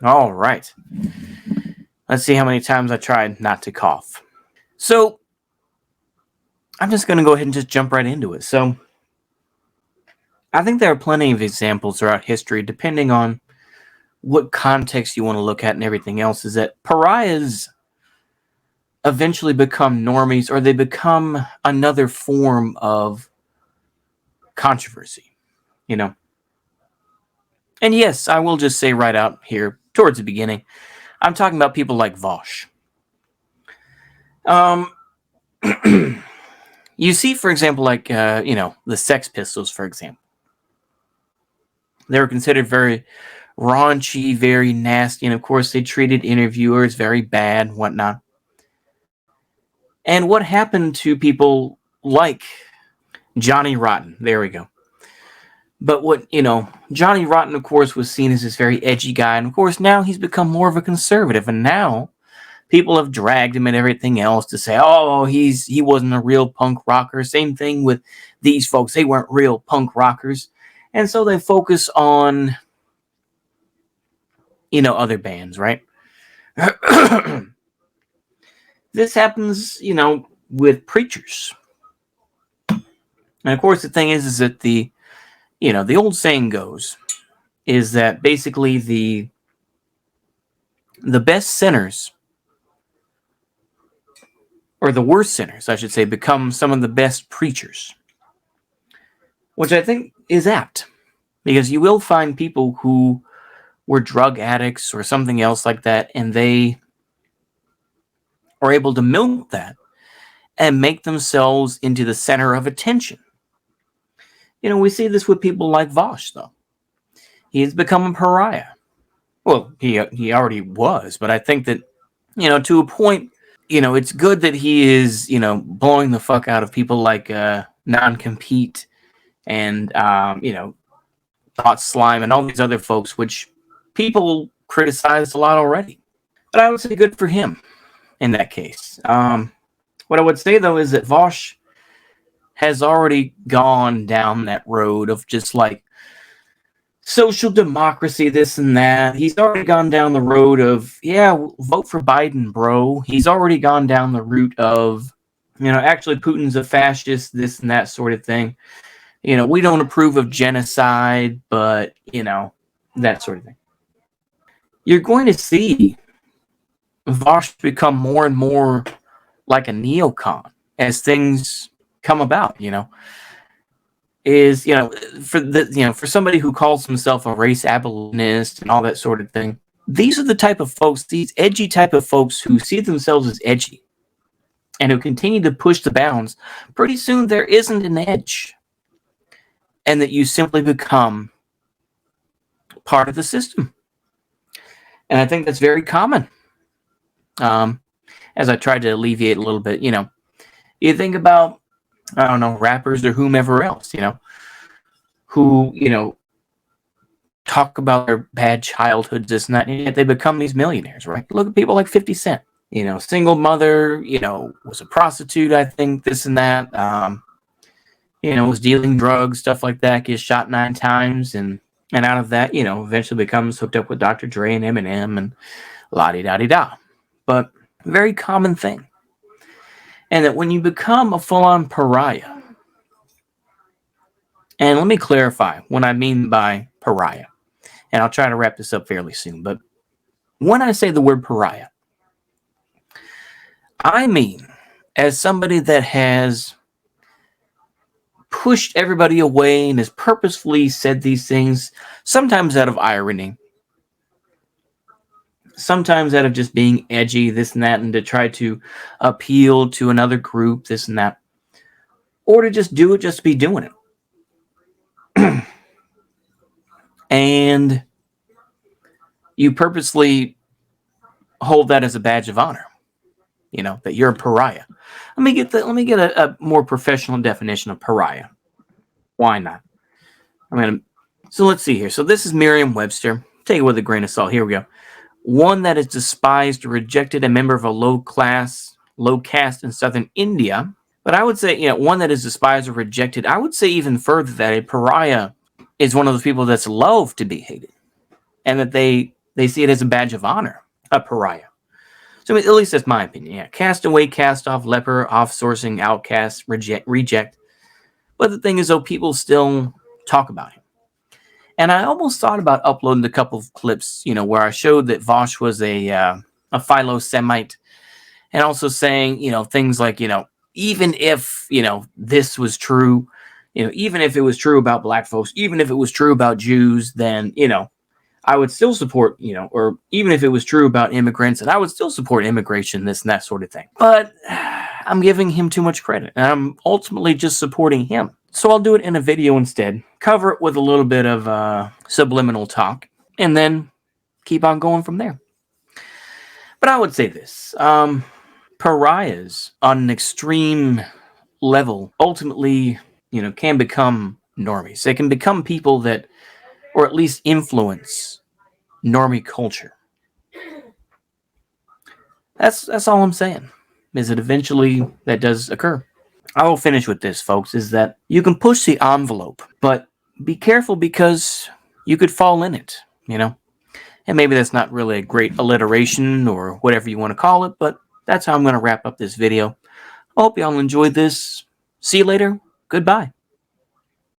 All right. Let's see how many times I tried not to cough. So, I'm just going to go ahead and just jump right into it. So, I think there are plenty of examples throughout history, depending on what context you want to look at and everything else, is that pariahs eventually become normies or they become another form of controversy, you know. And yes, I will just say right out here towards the beginning, I'm talking about people like Vosh. Um, you see, for example, like, the Sex Pistols, for example. They were considered very raunchy, very nasty, and of course, they treated interviewers very bad, and whatnot. And what happened to people like Johnny Rotten? There we go. But Johnny Rotten, of course, was seen as this very edgy guy, and of course, now he's become more of a conservative, and now people have dragged him and everything else to say, oh, he wasn't a real punk rocker. Same thing with these folks; they weren't real punk rockers, and so they focus on other bands, right? This happens, with preachers, and of course, the thing is that the old saying goes is that basically the best sinners, or the worst sinners, I should say, become some of the best preachers, which I think is apt, because you will find people who were drug addicts or something else like that, and they are able to milk that and make themselves into the center of attention. We see this with people like Vosh, though. He's become a pariah. Well, he already was, but I think that, to a point, it's good that he is, blowing the fuck out of people like Non-Compete and, Thought Slime and all these other folks, which people criticized a lot already. But I would say good for him in that case. What I would say, though, is that Vosh has already gone down that road of just like social democracy, this and that. He's already gone down the road of, yeah, vote for Biden, bro. He's already gone down the route of, actually Putin's a fascist, this and that sort of thing. We don't approve of genocide, but, that sort of thing. You're going to see Vosh become more and more like a neocon as things come about, is, for somebody who calls himself a race abolitionist and all that sort of thing, these are the type of folks, these edgy type of folks who see themselves as edgy and who continue to push the bounds. Pretty soon there isn't an edge, and that you simply become part of the system. And I think that's very common. As I tried to alleviate a little bit, you think about, I don't know, rappers or whomever else, who, talk about their bad childhoods, this and that, and yet they become these millionaires, right? Look at people like 50 Cent, single mother, was a prostitute, I think, this and that, was dealing drugs, stuff like that, gets shot 9 times, and out of that, eventually becomes hooked up with Dr. Dre and Eminem and la-di-da-di-da. But very common thing. And that when you become a full-on pariah, and let me clarify what I mean by pariah, and I'll try to wrap this up fairly soon, but when I say the word pariah, I mean as somebody that has pushed everybody away and has purposefully said these things, sometimes out of irony, sometimes out of just being edgy, this and that, and to try to appeal to another group, this and that, or to just do it just to be doing it. And you purposely hold that as a badge of honor, that you're a pariah. Let me get a more professional definition of pariah. Why not? So let's see here. So this is Merriam-Webster. Take it with a grain of salt. Here we go. One that is despised or rejected, a member of a low caste in southern India. But I would say, one that is despised or rejected. I would say even further that a pariah is one of those people that's loved to be hated, and that they They see it as a badge of honor, a pariah. So at least that's my opinion. Yeah, cast away, cast off, leper, off-sourcing, outcast, reject. But the thing is, though, people still talk about him. And I almost thought about uploading a couple of clips, where I showed that Vosh was a philo-Semite, and also saying, things like, even if, this was true, even if it was true about black folks, even if it was true about Jews, then, I would still support, or even if it was true about immigrants, and I would still support immigration, this and that sort of thing. But I'm giving him too much credit, and I'm ultimately just supporting him. So I'll do it in a video instead, cover it with a little bit of subliminal talk, and then keep on going from there. But I would say this, pariahs on an extreme level ultimately, can become normies. They can become people that, or at least influence normie culture. That's all I'm saying, is that eventually that does occur. I will finish with this, folks, is that you can push the envelope, but be careful because you could fall in it, And maybe that's not really a great alliteration or whatever you want to call it, but that's how I'm going to wrap up this video. I hope y'all enjoyed this. See you later. Goodbye.